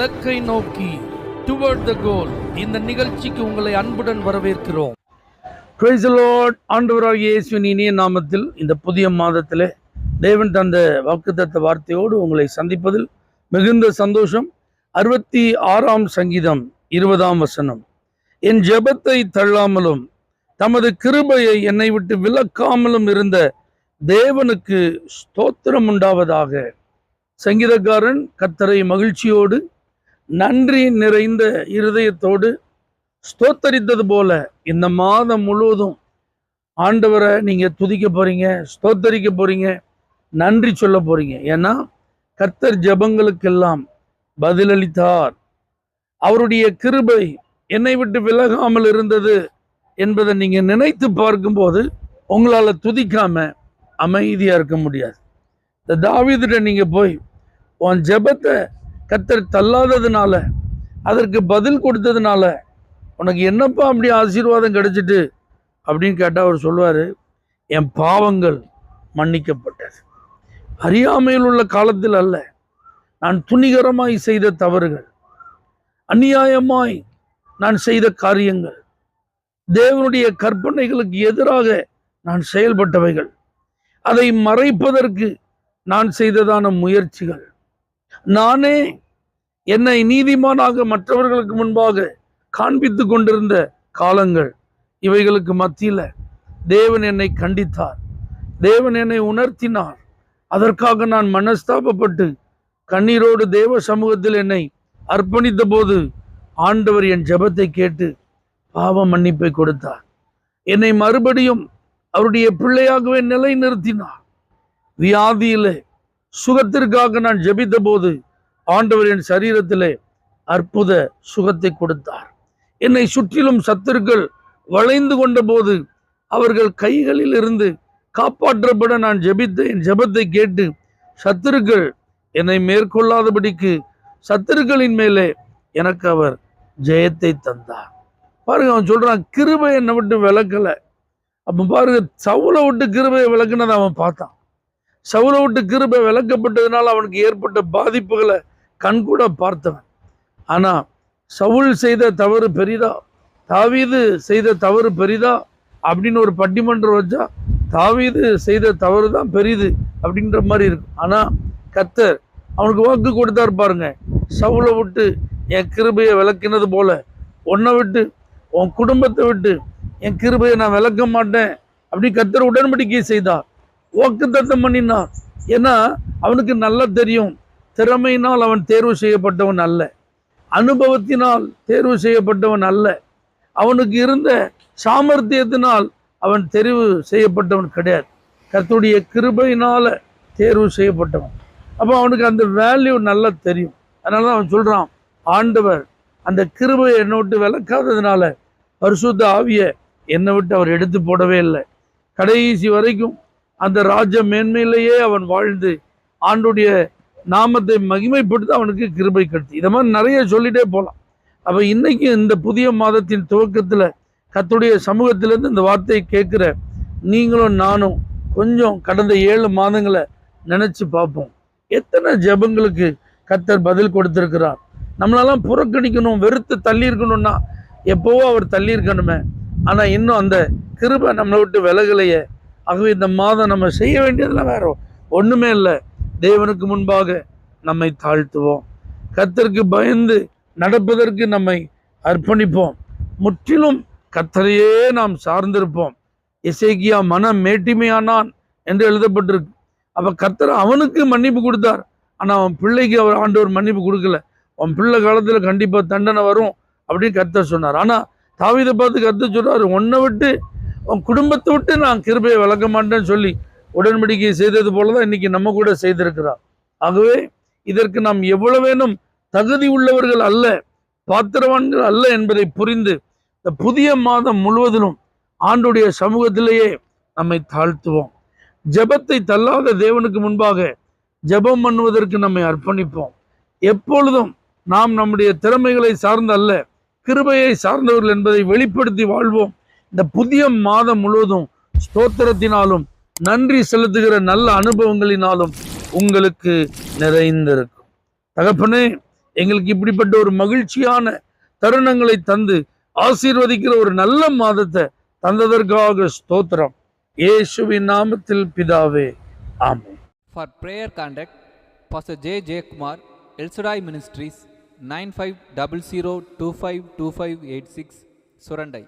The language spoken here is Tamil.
இலக்கை நோக்கி டுவர்ட் த கோல். இந்த நிகழ்ச்சிக்கு உங்களை அன்புடன் வரவேற்கிறோம். Praise the Lord. ஆண்டவராகிய இயேசுவின் இனிய நாமத்தில் இந்த புதிய மாதத்திலே தேவன் தந்த வாக்குத்தத்த வார்த்தையோடு உங்களை சந்திப்பதில் மிகுந்த சந்தோஷம். 66ஆம் சங்கீதம் 20ஆம் வசனம். என் ஜெபத்தை தள்ளாமலும் தமது கிருபையை என்னை விட்டு விலக்காமலும் இருந்த தேவனுக்கு ஸ்தோத்திரம் உண்டாவதாக. சங்கீதக்காரன் கர்த்தரை மகிழ்ச்சியோடு நன்றி நிறைந்த இருதயத்தோடு ஸ்தோத்தரித்தது போல இந்த மாதம் முழுவதும் ஆண்டவரை நீங்க துதிக்க போறீங்க, ஸ்தோத்தரிக்க போறீங்க, நன்றி சொல்ல போறீங்க. ஏன்னா கர்த்தர் ஜெபங்களுக்கெல்லாம் பதிலளித்தார். அவருடைய கிருபை என்னை விட்டு விலகாமல் இருந்தது என்பதை நீங்க நினைத்து பார்க்கும்போது உங்களால துதிக்காம அமைதியா இருக்க முடியாது. இந்த தாவீதுட்ட நீங்க போய் உன் ஜெபத்தை கர்த்தர் தள்ளாததுனால, அதற்கு பதில் கொடுத்ததுனால உனக்கு என்னப்பா அப்படி ஆசீர்வாதம் கிடைச்சிட்டு அப்படின்னு கேட்டால் அவர் சொல்லுவார், என் பாவங்கள் மன்னிக்கப்பட்டது. அறியாமையில் உள்ள காலத்தில் அல்ல, நான் துணிகரமாய் செய்த தவறுகள், அநியாயமாய் நான் செய்த காரியங்கள், தேவனுடைய கற்பனைகளுக்கு எதிராக நான் செயல்பட்டவைகள், அதை மறைப்பதற்கு நான் செய்ததான முயற்சிகள், நானே என்னை நீதிமானாக மற்றவர்களுக்கு முன்பாக காண்பித்து கொண்டிருந்த காலங்கள், இவைகளுக்கு மத்தியில் தேவன் என்னை கண்டித்தார், தேவன் என்னை உணர்த்தினார். அதற்காக நான் மனஸ்தாபப்பட்டு கண்ணீரோடு தேவ சமூகத்தில் என்னை அர்ப்பணித்த போது ஆண்டவர் என் ஜெபத்தை கேட்டு பாவ மன்னிப்பை கொடுத்தார். என்னை மறுபடியும் அவருடைய பிள்ளையாகவே நிலைநிறுத்தினார். வியாதியிலே சுகத்திற்காக நான் ஜெபித்த போது ஆண்டவர் என் சரீரத்திலே அற்புத சுகத்தை கொடுத்தார். என்னை சுற்றிலும் சத்துருக்கள் வளைந்து கொண்ட போது அவர்கள் கைகளில் இருந்து காப்பாற்றப்பட நான் ஜெபித்த என் ஜெபத்தை கேட்டு சத்துருக்கள் என்னை மேற்கொள்ளாதபடிக்கு சத்துருக்களின் மேலே எனக்கு அவர் ஜெயத்தை தந்தார். பாருங்க, அவன் சொல்றான், கிருபை என்னை விட்டு விலக்கல. அப்ப பாருங்க, சவுலை விட்டு கிருபையை விலக்குனதை அவன் பார்த்தான். சவுலை விட்டு கிருபை விலக்கப்பட்டதுனால அவனுக்கு ஏற்பட்ட பாதிப்புகளை கண்கூட பார்த்தவன். ஆனா சவுல் செய்த தவறு பெரிதா, தாவீது செய்த தவறு பெரிதா அப்படின்னு ஒரு பட்டிமன்றம் வச்சா தாவீது செய்த தவறு தான் பெரிது அப்படின்ற மாதிரி இருக்கும். ஆனா கர்த்தர் அவனுக்கு வாக்கு கொடுத்தாரு பாருங்க, சவுலை விட்டு என் கிருபையை விளக்கினது போல உன்னை விட்டு உன் குடும்பத்தை விட்டு என் கிருபையை நான் விளக்க மாட்டேன் அப்படி கர்த்தர் உடன்படிக்கை செய்தார், வாக்குத்தத்தம் பண்ணினார். ஏன்னா அவனுக்கு நல்லா தெரியும், திறமையினால் அவன் தேர்வு செய்யப்பட்டவன் அல்ல, அனுபவத்தினால் தேர்வு செய்யப்பட்டவன் அல்ல, அவனுக்கு இருந்த சாமர்த்தியத்தினால் அவன் தெரிவு செய்யப்பட்டவன் கிடையாது, கர்த்தருடைய கிருபையினால தேர்வு செய்யப்பட்டவன். அப்போ அவனுக்கு அந்த வேல்யூ நல்லா தெரியும். அதனால தான் அவன் சொல்றான், ஆண்டவர் அந்த கிருபையை என்னை விட்டு விளக்காததுனால பரிசுத்த ஆவியை என்னை விட்டு அவர் எடுத்து போடவே இல்லை. கடைசி வரைக்கும் அந்த ராஜ மேன்மையிலேயே அவன் வாழ்ந்து ஆண்டுடைய நாமத்தை மகிமைப்படுத்த அவனுக்கு கிருபை கிடைத்து. இதை மாதிரி நிறைய சொல்லிட்டே போகலாம். அப்போ இன்னைக்கு இந்த புதிய மாதத்தின் துவக்கத்தில் கர்த்தருடைய சமூகத்திலேருந்து இந்த வார்த்தையை கேட்குற நீங்களும் நானும் கொஞ்சம் கடந்த 7 மாதங்களை நினைச்சு பார்ப்போம். எத்தனை ஜெபங்களுக்கு கர்த்தர் பதில் கொடுத்திருக்கிறார். நம்மளெல்லாம் புறக்கணிக்கணும், வெறுத்து தள்ளி இருக்கணும்னா எப்போவோ அவர் தள்ளி இருக்கணுமே. ஆனால் இன்னும் அந்த கிருபை நம்மளை விட்டு விலகலையே. ஆகவே இந்த மாதம் நம்ம செய்ய வேண்டியதெல்லாம் வேற ஒன்றுமே இல்லை. தேவனுக்கு முன்பாக நம்மை தாழ்த்துவோம், கர்த்தருக்கு பயந்து நடப்பதற்கு நம்மை அர்ப்பணிப்போம், முற்றிலும் கர்த்தரையே நாம் சார்ந்திருப்போம். எசேக்கியா மனம் மேட்டிமையானான் என்று எழுதப்பட்டிருக்கு. அப்போ கர்த்தர் அவனுக்கு மன்னிப்பு கொடுத்தார், ஆனால் அவன் பிள்ளைக்கு அவர் ஆண்டவர் மன்னிப்பு கொடுக்கல. அவன் பிள்ளை காலத்தில் கண்டிப்பாக தண்டனை வரும் அப்படின்னு கர்த்தர் சொன்னார். ஆனால் தாவீதை பார்த்து கர்த்தர் சொல்றாரு, உன்னை விட்டு உன் குடும்பத்தை விட்டு நான் கிருபையை விளக்க மாட்டேன்னு சொல்லி உடன்படிக்கை செய்தது போலதான் இன்னைக்கு நம்ம கூட செய்திருக்கிறார். ஆகவே இதற்கு நாம் எவ்வளவேனும் தகுதி உள்ளவர்கள் அல்ல, பாத்திரவான்கள் அல்ல என்பதை புரிந்து இந்த புதிய மாதம் முழுவதிலும் ஆண்டுடைய சமூகத்திலேயே நம்மை தாழ்த்துவோம். ஜெபத்தை தள்ளாத தேவனுக்கு முன்பாக ஜெபம் பண்ணுவதற்கு நம்மை அர்ப்பணிப்போம். எப்பொழுதும் நாம் நம்முடைய திறமைகளை சார்ந்த அல்ல, கிருபையை சார்ந்தவர்கள் என்பதை வெளிப்படுத்தி வாழ்வோம். இந்த புதிய மாதம் முழுவதும் ஸ்தோத்திரத்தினாலும் நன்றி செலுத்துகிற நல்ல அனுபவங்களினாலும் உங்களுக்கு நிறைந்திருக்கும். தகப்பனே, எங்களுக்கு இப்படிப்பட்ட ஒரு மகிழ்ச்சியான தருணங்களை தந்து ஆசீர்வதிக்கிற ஒரு நல்ல மாதத்தை தந்ததற்காக ஸ்தோத்திரம். இயேசுவின் நாமத்தில் பிதாவே, ஆமென். For prayer contact, Pastor J. J. Kumar, El Shaddai Ministries, 9500252586, Surandai.